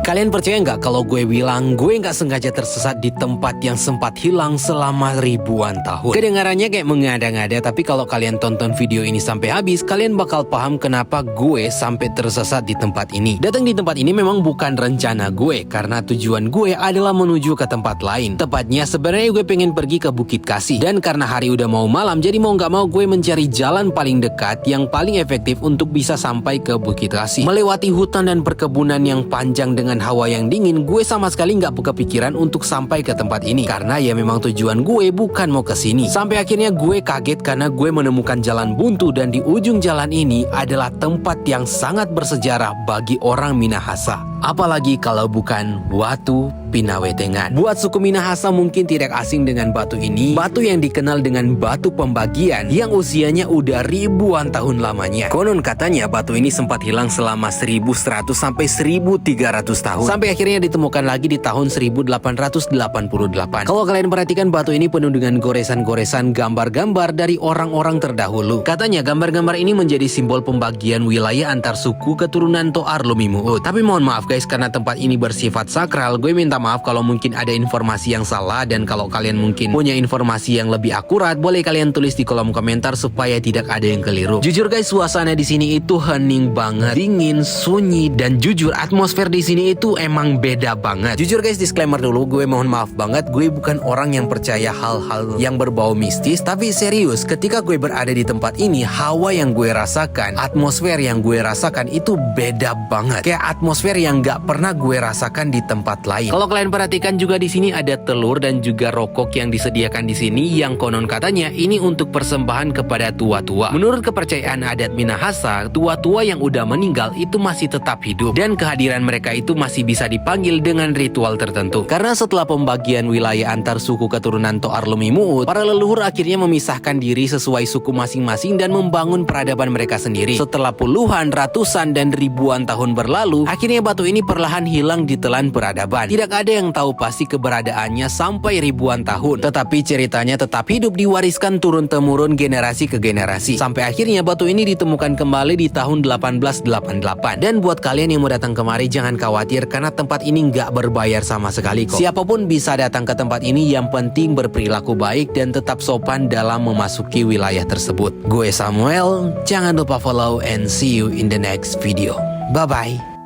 Kalian percaya nggak kalau gue bilang gue nggak sengaja tersesat di tempat yang sempat hilang selama ribuan tahun? Kedengarannya kayak mengada-ngada, tapi kalau kalian tonton video ini sampai habis, kalian bakal paham kenapa gue sampai tersesat di tempat ini. Datang di tempat ini memang bukan rencana gue, karena tujuan gue adalah menuju ke tempat lain. Tepatnya sebenarnya gue pengen pergi ke Bukit Kasih, dan karena hari udah mau malam, jadi mau nggak mau gue mencari jalan paling dekat yang paling efektif untuk bisa sampai ke Bukit Kasih. Melewati hutan dan perkebunan yang panjang dengan hawa yang dingin, gue sama sekali nggak kepikiran untuk sampai ke tempat ini, karena ya memang tujuan gue bukan mau ke sini. Sampai akhirnya gue kaget karena gue menemukan jalan buntu, dan di ujung jalan ini adalah tempat yang sangat bersejarah bagi orang Minahasa. Apalagi kalau bukan Watu Pinawetengan. Buat suku Minahasa mungkin tidak asing dengan batu ini. Batu yang dikenal dengan batu pembagian yang usianya udah ribuan tahun lamanya. Konon katanya batu ini sempat hilang selama 1100 sampai 1300 tahun. Sampai akhirnya ditemukan lagi di tahun 1888. Kalau kalian perhatikan, batu ini penuh dengan goresan-goresan gambar-gambar dari orang-orang terdahulu. Katanya gambar-gambar ini menjadi simbol pembagian wilayah antar suku keturunan Toar Lumimuut. Tapi mohon maaf guys, karena tempat ini bersifat sakral, gue minta maaf kalau mungkin ada informasi yang salah, dan kalau kalian mungkin punya informasi yang lebih akurat, boleh kalian tulis di kolom komentar supaya tidak ada yang keliru. Jujur guys, suasana di sini itu hening banget, dingin, sunyi, dan jujur atmosfer di sini itu emang beda banget. Jujur guys, disclaimer dulu, gue mohon maaf banget, gue bukan orang yang percaya hal-hal yang berbau mistis, tapi serius, ketika gue berada di tempat ini, hawa yang gue rasakan, atmosfer yang gue rasakan itu beda banget. Kayak atmosfer yang nggak pernah gue rasakan di tempat lain. Kalau kalian perhatikan juga di sini ada telur dan juga rokok yang disediakan di sini, yang konon katanya ini untuk persembahan kepada tua-tua. Menurut kepercayaan adat Minahasa, tua-tua yang udah meninggal itu masih tetap hidup, dan kehadiran mereka itu masih bisa dipanggil dengan ritual tertentu. Karena setelah pembagian wilayah antar suku keturunan Toar Lumimuut, para leluhur akhirnya memisahkan diri sesuai suku masing-masing dan membangun peradaban mereka sendiri. Setelah puluhan, ratusan, dan ribuan tahun berlalu, akhirnya batu ini perlahan hilang di telan peradaban. Tidak ada yang tahu pasti keberadaannya sampai ribuan tahun, tetapi ceritanya tetap hidup, diwariskan turun-temurun generasi ke generasi. Sampai akhirnya batu ini ditemukan kembali di tahun 1888. Dan buat kalian yang mau datang kemari, jangan khawatir karena tempat ini nggak berbayar sama sekali kok. Siapapun bisa datang ke tempat ini, yang penting berperilaku baik dan tetap sopan dalam memasuki wilayah tersebut. Gue Samuel, jangan lupa follow and see you in the next video. Bye-bye.